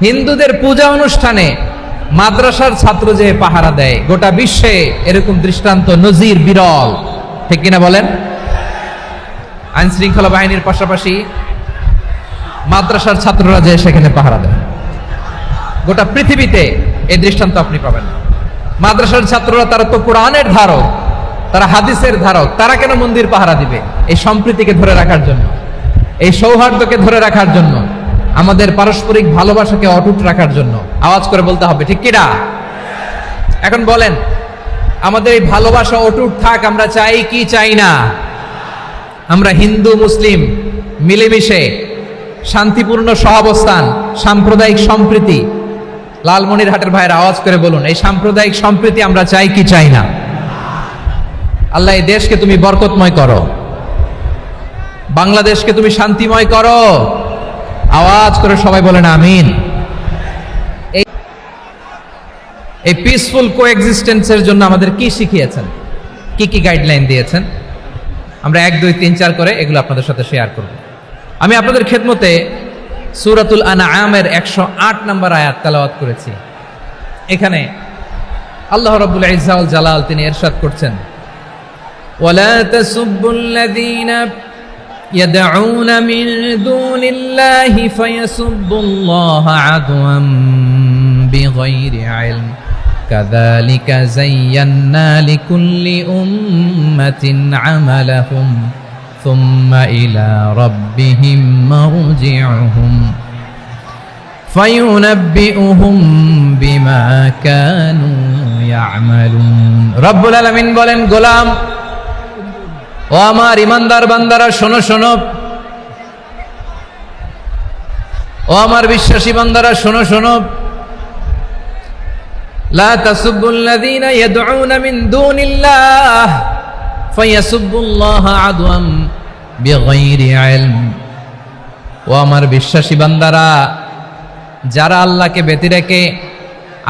হিন্দুদের পূজা অনুষ্ঠানে মাদ্রাসার ছাত্র যে পাহারা দেয়, গোটা বিশ্বে এরকম দৃষ্টান্ত নজির বিরল, ঠিক কিনা বলেন? আইন শৃঙ্খলা বাহিনীর পাশাপাশি মাদ্রাসার ছাত্ররা যে সেখানে পাহারা দেয়, গোটা পৃথিবীতে এই দৃষ্টান্ত আপনি পাবেন। মাদ্রাসার ছাত্ররা তারা তো কোরআনের ধারক, তারা হাদিসের ধারক, তারা কেন মন্দির পাহারা দিবে? এই সম্প্রীতিকে ধরে রাখার জন্য, এই সৌহার্দ্যকে ধরে রাখার জন্য, আমাদের পারস্পরিক ভালোবাসাকে অটুট রাখার জন্য। আওয়াজ করে বলতে হবে, ঠিক কিনা? এখন বলেন, আমাদের এই ভালোবাসা অটুট থাক আমরা চাই কি চাই না? আমরা হিন্দু মুসলিম মিলেমিশে শান্তিপূর্ণ সহাবস্থান, সাম্প্রদায়িক সম্প্রীতি, লালমনিরহাটের ভাইয়ের আওয়াজ করে বলুন, এই সাম্প্রদায়িক সম্প্রীতি আমরা চাই কি চাই না? আল্লাহ এই দেশকে তুমি বরকতময় করো, বাংলাদেশকে তুমি শান্তিময় করো। আওয়াজ করে সবাই বলেন আমিন। এই পিসফুল কোএক্সিস্টেন্সের জন্য আমাদের কি শিখিয়েছেন, কি কি গাইডলাইন দিয়েছেন, আমরা 1, 2, 3, 4 করে এগুলো আপনাদের সাথে শেয়ার করব। আমি আপনাদের খেদমতে সূরাতুল আনআমের 108 নম্বর আয়াত তেলাওয়াত করেছি। এখানে আল্লাহ রাব্বুল ইজ্জা ওয়াল জালাল তিনি ইরশাদ করছেন, ওয়ালা তাসুব্বুল্লাযীনা يدعون من دون الله فيسبوا الله عدوا بغير علم كذلك زينا لكل أمة عملهم ثم إلى ربهم مرجعهم فينبئهم بما كانوا يعملون رب العالمين বলেন, গোলাম ও আমার ইমানদার বান্দারা শোনো শোনো, ও আমার বিশ্বাসী বান্দারা শোনো শোনো, লা তাসুব্বুল্লাযীনা ইয়াদউনা মিন দুনিল্লাহ ফায়াসুব্বুল্লাহা আদওয়াম বিগাইরি ইলম। ও আমার বিশ্বাসী বান্দারা, যারা আল্লাহকে ব্যতি রেখে,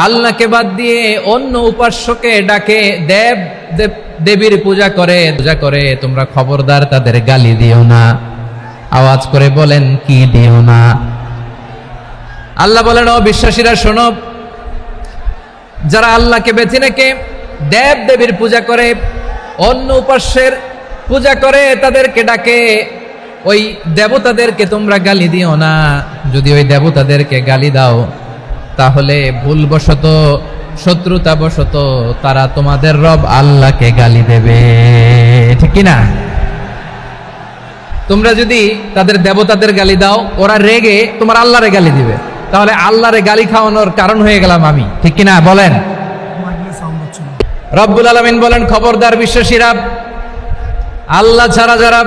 আল্লাহকে বাদ দিয়ে অন্য উপাস্যকে ডাকে, দেবীর পূজা করে, তোমরা খবরদার তাদের গালি দিও না। আওয়াজ করে বলেন, কি দিও না? আল্লাহ বলেন, ও বিশ্বাসীরা শোনো, যারা আল্লাহকে বেছে রেখে দেবীর পূজা করে, অন্য উপাস্যের পূজা করে, তাদেরকে ডাকে, ওই দেবতাদেরকে তোমরা গালি দিও না। যদি ওই দেবতাদেরকে গালি দাও তাহলে ভুলবশত, শত্রুতাবশত তারা তোমাদের রব আল্লাহকে গালি দেবে, ঠিক কিনা? তোমরা যদি তাদের দেবতাদের গালি দাও, ওরা রেগে তোমার আল্লাহরে গালি দিবে, তাহলে আল্লাহরে গালি খাওয়ানোর কারণ হয়ে গেলাম আমি, ঠিক কিনা বলেন? রব্বুল আলামিন বলেন, খবরদার বিশ্বাসীরা, আল্লাহ ছাড়া যারা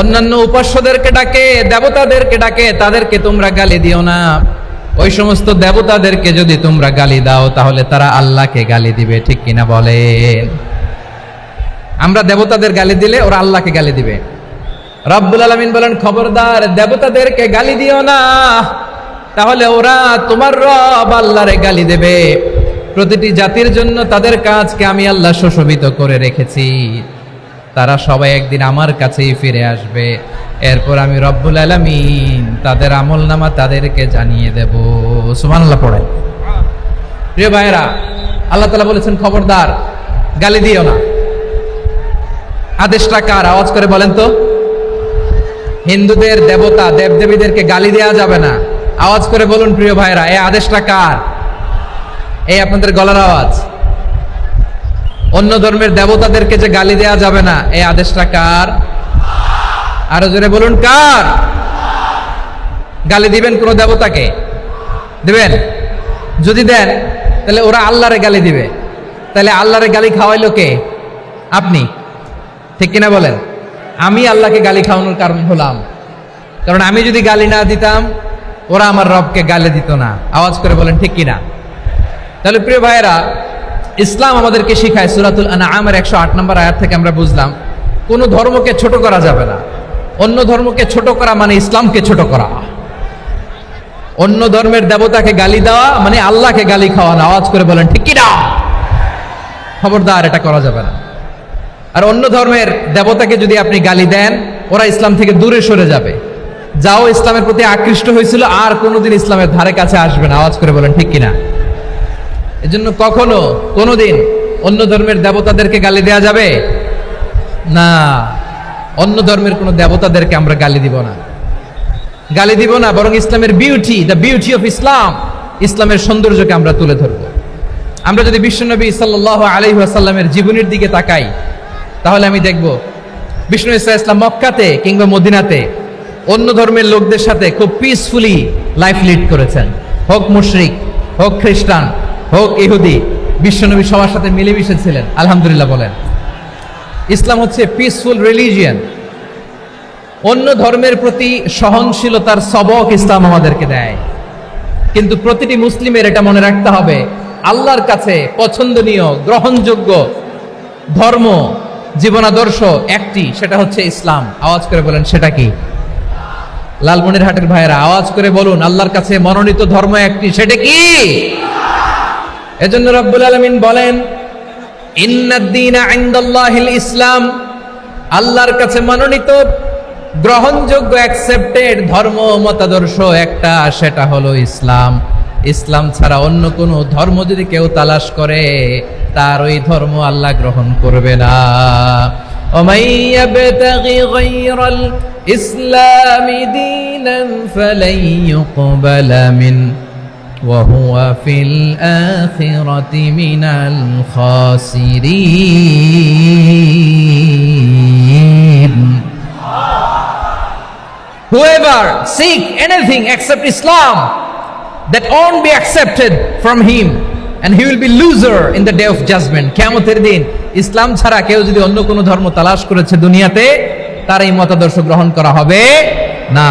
অন্যান্য উপাস্যদেরকে ডাকে, দেবতাদেরকে ডাকে, তাদেরকে তোমরা গালি দিও না। ওই সমস্ত দেবতাদেরকে যদি তোমরা গালি দাও তাহলে তারা আল্লাহকে গালি দিবে, ঠিক কিনা বলেন? আমরা দেবতাদের গালি দিলে ওরা আল্লাহকে গালি দিবে। রব্বুল আলামিন বলেন, খবরদার দেবতাদেরকে গালি দিও না, তাহলে ওরা তোমার রব আল্লাহরে গালি দেবে। প্রতিটি জাতির জন্য তাদের কাজকে আমি আল্লাহ সুশোভিত করে রেখেছি, তারা সবাই একদিন আমার কাছেই ফিরে আসবে। এরপর আমি রব্বুল আলামিন তাদের আমলনামা তাদেরকে জানিয়ে দেব। সুবহানাল্লাহ পড়ে। প্রিয় ভাইরা, আল্লাহ তাআলা বলেছেন, খবরদার গালি দিও না। আদেশটা কার? আওয়াজ করে বলেন তো। হিন্দুদের দেবতা দেবদেবীদেরকে গালি দেওয়া যাবে না। আওয়াজ করে বলুন প্রিয় ভাইরা, এই আদেশটা কার? এই আপনাদের গলার আওয়াজ। অন্য ধর্মের দেবতাদেরকে যে গালি দেওয়া যাবে না, এই আদেশটা কার? আরো জোরে বলুন, কার? গালি দিবেন কোন দেবতাকে? দিবেন? যদি দেন তাহলে ওরা আল্লাহরে গালি দিবে, তাহলে আল্লাহরে গালি খাওয়াইলো কে? আপনি, ঠিক কিনা বলেন? আমি আল্লাহকে গালি খাওয়ানোর কারণ হলাম, কারণ আমি যদি গালি না দিতাম ওরা আমার রবকে গালি দিত না। আওয়াজ করে বলেন, ঠিক কিনা? তাহলে প্রিয় ভাইয়েরা, ইসলাম আমাদেরকে শিখায়, সূরাতুল আনআমের 108 নম্বর আয়াত থেকে আমরা বুঝলাম, কোন ধর্মকে ছোট করা যাবে না। অন্য ধর্মকে ছোট করা মানে ইসলামকে ছোট করা। অন্য ধর্মের দেবতাকে গালি দেওয়া মানে আল্লাহকে গালি খাওয়ানো। আওয়াজ করে বলেন, ঠিক কিনা? খবরদার, এটা করা যাবে না। আর অন্য ধর্মের দেবতাকে যদি আপনি গালি দেন, ওরা ইসলাম থেকে দূরে সরে যাবে। যাও ইসলামের প্রতি আকৃষ্ট হয়েছিল আর কোনোদিন ইসলামের ধারে কাছে আসবে না। আওয়াজ করে বলেন ঠিক কিনা? এজন্য কখনো কোনোদিন অন্য ধর্মের দেবতাদেরকে গালি দেয়া যাবে না। অন্য ধর্মের কোনো দেবতাদেরকে আমরা গালি দিব না, গালি দিব না, বরং ইসলামের beauty, the beauty of Islam, ইসলামের সৌন্দর্যকে আমরা তুলে ধরব। আমরা যদি বিশ্বনবী সাল্লাল্লাহু আলাইহি ওয়াসাল্লামের জীবনের দিকে তাকাই, তাহলে আমি দেখব বিষ্ণু ইসলাম মক্কাতে কিংবা মদিনাতে অন্য ধর্মের লোকদের সাথে খুব পিসফুলি লাইফ লিড করেছেন। হোক মুশরিক, হোক খ্রিস্টান, হোক ইহুদি, বিশ্বনবী সবার সাথে মিলেমিশে ছিলেন। আলহামদুলিল্লাহ বলেন। ইসলাম হচ্ছে পিসফুল রিলিজিয়ান। অন্য ধর্মের প্রতি সহনশীলতার সবক ইসলাম আমাদেরকে দেয়। কিন্তু প্রতিটি মুসলিমের এটা মনে রাখতে হবে, আল্লাহর কাছে পছন্দনীয় গ্রহণযোগ্য ধর্ম, জীবনাদর্শ একটি, সেটা হচ্ছে ইসলাম। আওয়াজ করে বলেন সেটা কি? লালমনিরহাটের ভাইয়েরা আওয়াজ করে বলুন, আল্লাহর কাছে মনোনীত ধর্ম একটি, সেটা কি? এজন্য রব্বুল আলামিন বলেন, ইন্নাদ-দীনা ইনদাল্লাহিল ইসলাম, আল্লাহর কাছে মনোনীত গ্রহণযোগ্য অ্যাকসেপ্টেড ধর্ম মতাদর্শ একটা, সেটা হলো ইসলাম। ইসলাম ছাড়া অন্য কোনো ধর্ম যদি কেউ তালাশ করে, তার ওই ধর্ম আল্লাহ গ্রহণ করবে না। ওমাই ইয়াবতাগি গায়রাল ইসলামি দীনান ফালাই ইউকবালা মিন ওয়া হুয়া ফিল আখিরাতি মিনাল খাসিরিন। Whoever seek anything except Islam, that won't be accepted from him, and he will be loser in the day of judgment. কিয়ামতের দিন ইসলাম ছাড়া কেউ যদি অন্য কোনো ধর্ম তালাশ করেছে দুনিয়াতে, তার এই মতাদর্শ গ্রহণ করা হবে না।